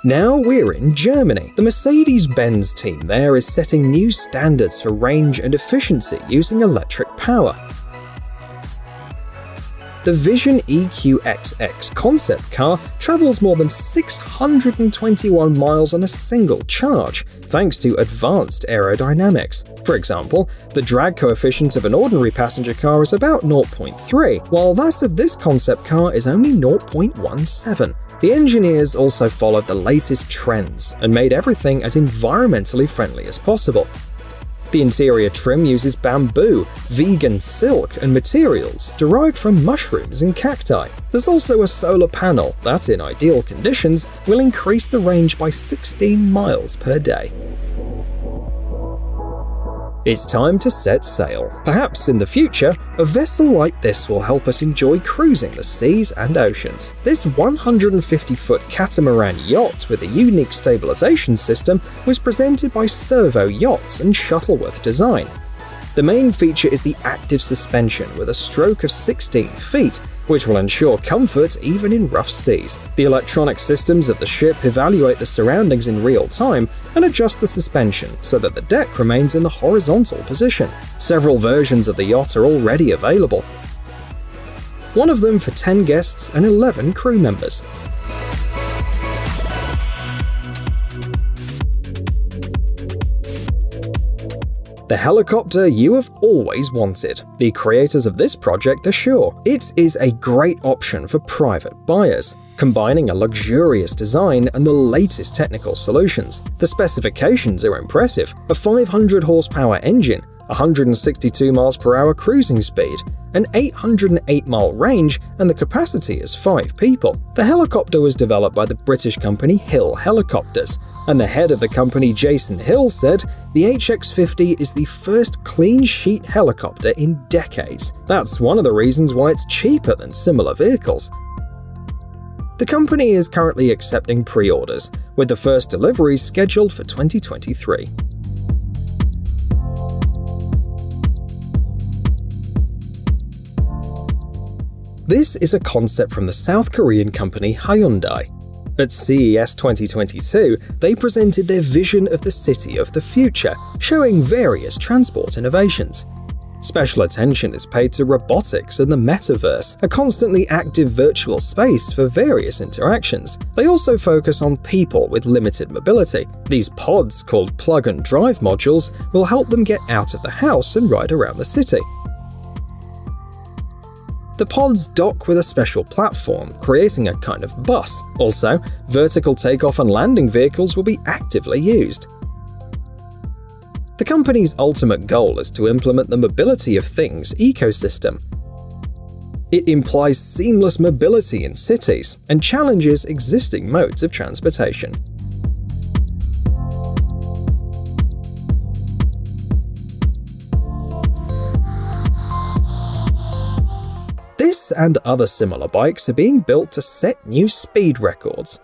Now we're in Germany. The Mercedes-Benz team there is setting new standards for range and efficiency using electric power. The Vision EQXX concept car travels more than 621 miles on a single charge, thanks to advanced aerodynamics. For example, the drag coefficient of an ordinary passenger car is about 0.3, while that of this concept car is only 0.17. The engineers also followed the latest trends and made everything as environmentally friendly as possible. The interior trim uses bamboo, vegan silk, and materials derived from mushrooms and cacti. There's also a solar panel that, in ideal conditions, will increase the range by 16 miles per day. It's time to set sail. Perhaps in the future, a vessel like this will help us enjoy cruising the seas and oceans. This 150-foot catamaran yacht with a unique stabilization system was presented by Servo Yachts and Shuttleworth Design. The main feature is the active suspension with a stroke of 16 feet, which will ensure comfort even in rough seas. The electronic systems of the ship evaluate the surroundings in real time and adjust the suspension so that the deck remains in the horizontal position. Several versions of the yacht are already available, one of them for 10 guests and 11 crew members. The helicopter you have always wanted. The creators of this project are sure. It is a great option for private buyers, combining a luxurious design and the latest technical solutions. The specifications are impressive: a 500 horsepower engine, 162 miles per hour cruising speed, an 808-mile range, and the capacity is 5 people. The helicopter was developed by the British company Hill Helicopters, and the head of the company, Jason Hill, said, "The HX50 is the first clean-sheet helicopter in decades. That's one of the reasons why it's cheaper than similar vehicles." The company is currently accepting pre-orders, with the first deliveries scheduled for 2023. This is a concept from the South Korean company Hyundai. At CES 2022, they presented their vision of the city of the future, showing various transport innovations. Special attention is paid to robotics and the metaverse, a constantly active virtual space for various interactions. They also focus on people with limited mobility. These pods, called plug-and-drive modules, will help them get out of the house and ride around the city. The pods dock with a special platform, creating a kind of bus. Also, vertical takeoff and landing vehicles will be actively used. The company's ultimate goal is to implement the mobility of things ecosystem. It implies seamless mobility in cities and challenges existing modes of transportation. This and other similar bikes are being built to set new speed records.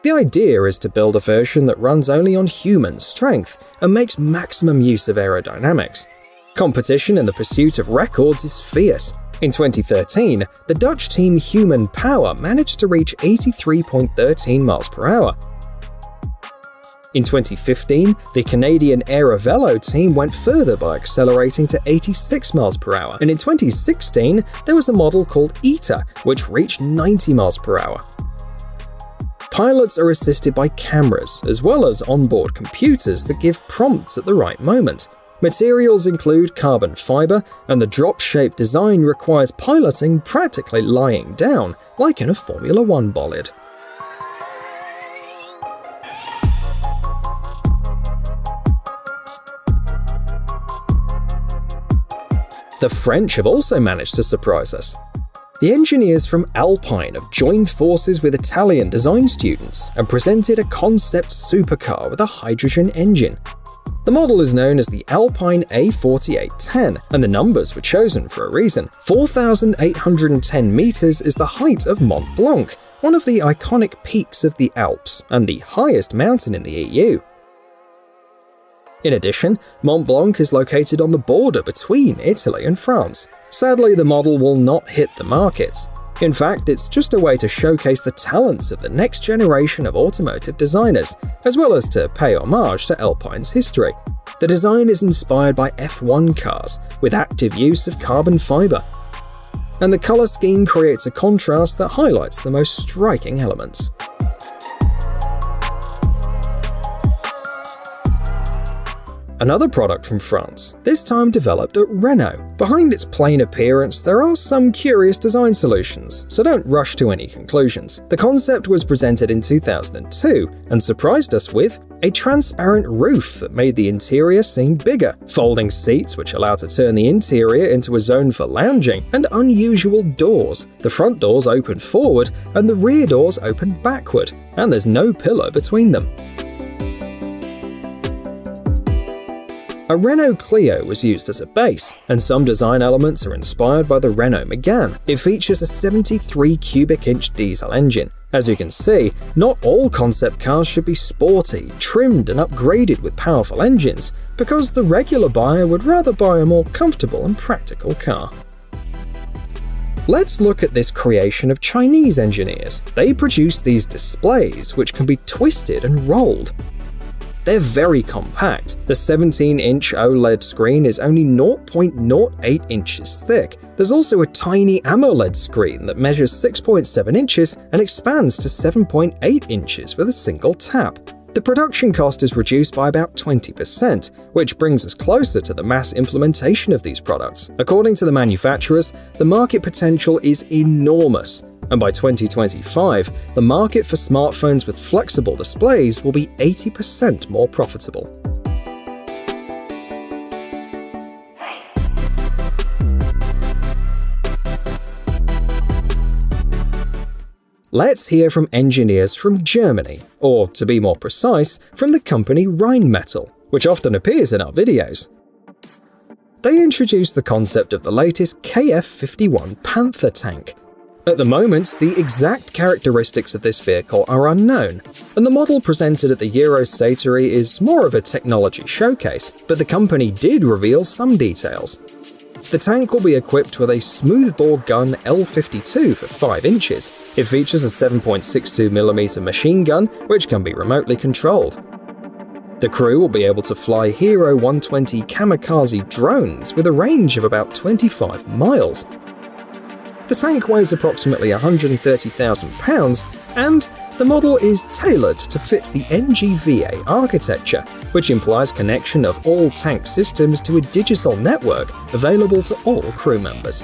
The idea is to build a version that runs only on human strength and makes maximum use of aerodynamics. Competition in the pursuit of records is fierce. In 2013, the Dutch team Human Power managed to reach 83.13 miles per hour. In 2015, the Canadian Velo team went further by accelerating to 86 miles per hour, and in 2016, there was a model called ETA, which reached 90 miles per hour. Pilots are assisted by cameras, as well as onboard computers that give prompts at the right moment. Materials include carbon fiber, and the drop-shaped design requires piloting practically lying down, like in a Formula One bolide. The French have also managed to surprise us. The engineers from Alpine have joined forces with Italian design students and presented a concept supercar with a hydrogen engine. The model is known as the Alpine A4810, and the numbers were chosen for a reason. 4,810 meters is the height of Mont Blanc, one of the iconic peaks of the Alps and the highest mountain in the EU. In addition, Mont Blanc is located on the border between Italy and France. Sadly, the model will not hit the markets. In fact, it's just a way to showcase the talents of the next generation of automotive designers, as well as to pay homage to Alpine's history. The design is inspired by F1 cars, with active use of carbon fiber. And the color scheme creates a contrast that highlights the most striking elements. Another product from France, this time developed at Renault. Behind its plain appearance, there are some curious design solutions, so don't rush to any conclusions. The concept was presented in 2002 and surprised us with a transparent roof that made the interior seem bigger, folding seats which allow to turn the interior into a zone for lounging, and unusual doors. The front doors open forward and the rear doors open backward, and there's no pillar between them. A Renault Clio was used as a base, and some design elements are inspired by the Renault Megane. It features a 73 cubic inch diesel engine. As you can see, not all concept cars should be sporty, trimmed and upgraded with powerful engines, because the regular buyer would rather buy a more comfortable and practical car. Let's look at this creation of Chinese engineers. They produce these displays which can be twisted and rolled. They're very compact. The 17-inch OLED screen is only 0.08 inches thick. There's also a tiny AMOLED screen that measures 6.7 inches and expands to 7.8 inches with a single tap. The production cost is reduced by about 20%, which brings us closer to the mass implementation of these products. According to the manufacturers, the market potential is enormous, and by 2025, the market for smartphones with flexible displays will be 80% more profitable. Let's hear from engineers from Germany, or to be more precise, from the company Rheinmetall, which often appears in our videos. They introduced the concept of the latest KF51 Panther tank. At the moment, the exact characteristics of this vehicle are unknown, and the model presented at the Eurosatory is more of a technology showcase, but the company did reveal some details. The tank will be equipped with a smoothbore gun L52 for 5 inches. It features a 7.62mm machine gun, which can be remotely controlled. The crew will be able to fly Hero 120 kamikaze drones with a range of about 25 miles. The tank weighs approximately 130,000 pounds, and the model is tailored to fit the NGVA architecture, which implies connection of all tank systems to a digital network available to all crew members.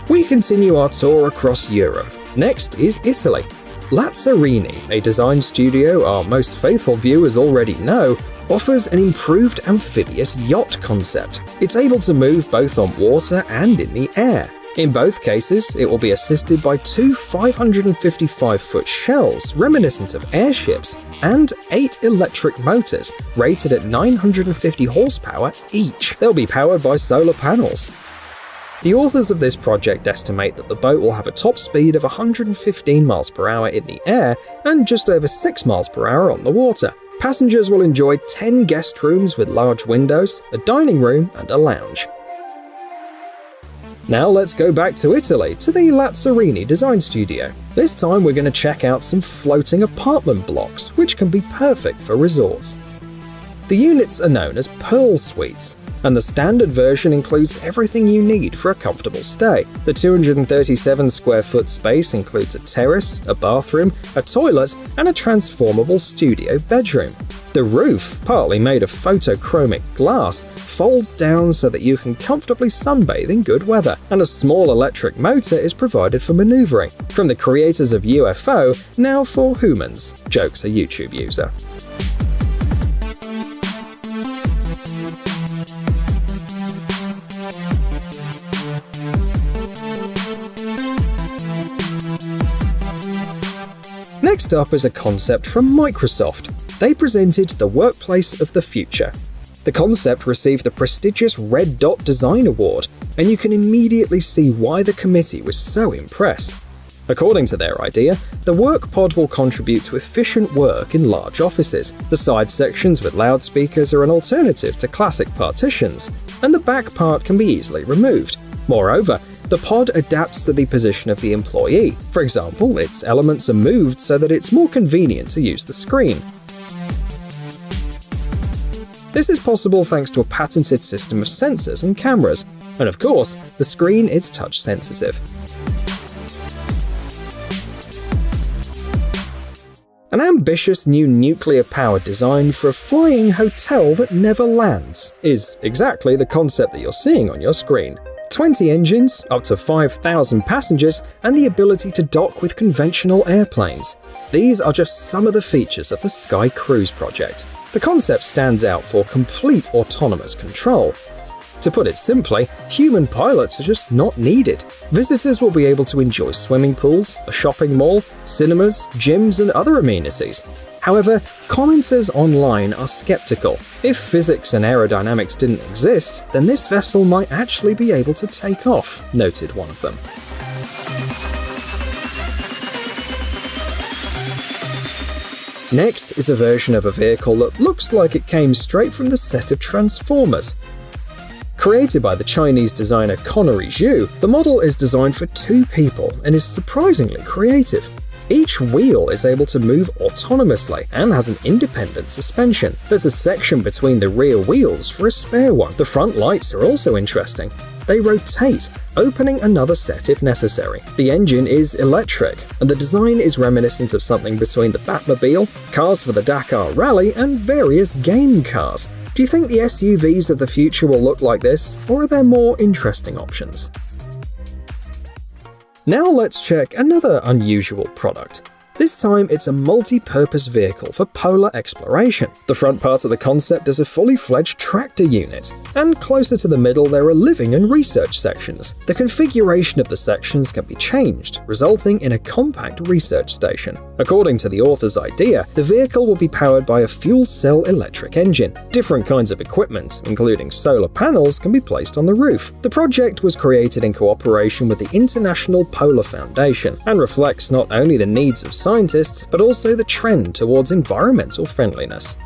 We continue our tour across Europe. Next is Italy. Lazzarini, a design studio our most faithful viewers already know, offers an improved amphibious yacht concept. It's able to move both on water and in the air. In both cases, it will be assisted by 2 555-foot shells reminiscent of airships and 8 electric motors rated at 950 horsepower each. They'll be powered by solar panels. The authors of this project estimate that the boat will have a top speed of 115 miles per hour in the air and just over 6 miles per hour on the water. Passengers will enjoy 10 guest rooms with large windows, a dining room, and a lounge. Now let's go back to Italy, to the Lazzarini design studio. This time we're going to check out some floating apartment blocks, which can be perfect for resorts. The units are known as Pearl Suites, and the standard version includes everything you need for a comfortable stay. The 237 square foot space includes a terrace, a bathroom, a toilet, and a transformable studio bedroom. The roof, partly made of photochromic glass, folds down so that you can comfortably sunbathe in good weather, and a small electric motor is provided for maneuvering. From the creators of UFO, now for humans, jokes a YouTube user. Next up is a concept from Microsoft. They presented the workplace of the future. The concept received the prestigious Red Dot Design Award, and you can immediately see why the committee was so impressed. According to their idea, the work pod will contribute to efficient work in large offices. The side sections with loudspeakers are an alternative to classic partitions, and the back part can be easily removed. Moreover, the pod adapts to the position of the employee. For example, its elements are moved so that it's more convenient to use the screen. This is possible thanks to a patented system of sensors and cameras, and of course, the screen is touch sensitive. An ambitious new nuclear-powered design for a flying hotel that never lands is exactly the concept that you're seeing on your screen. 20 engines, up to 5,000 passengers, and the ability to dock with conventional airplanes. These are just some of the features of the Sky Cruise project. The concept stands out for complete autonomous control. To put it simply, human pilots are just not needed. Visitors will be able to enjoy swimming pools, a shopping mall, cinemas, gyms, and other amenities. However, commenters online are skeptical. If physics and aerodynamics didn't exist, then this vessel might actually be able to take off, noted one of them. Next is a version of a vehicle that looks like it came straight from the set of Transformers. Created by the Chinese designer Connery Zhu, the model is designed for 2 people and is surprisingly creative. Each wheel is able to move autonomously and has an independent suspension. There's a section between the rear wheels for a spare one. The front lights are also interesting. They rotate, opening another set if necessary. The engine is electric, and the design is reminiscent of something between the Batmobile, Cars for the Dakar Rally, and various game cars. Do you think the SUVs of the future will look like this, or are there more interesting options? Now let's check another unusual product. This time it's a multi-purpose vehicle for polar exploration. The front part of the concept is a fully fledged tractor unit, and closer to the middle there are living and research sections. The configuration of the sections can be changed, resulting in a compact research station. According to the author's idea, the vehicle will be powered by a fuel cell electric engine. Different kinds of equipment, including solar panels, can be placed on the roof. The project was created in cooperation with the International Polar Foundation and reflects not only the needs of scientists, but also the trend towards environmental friendliness.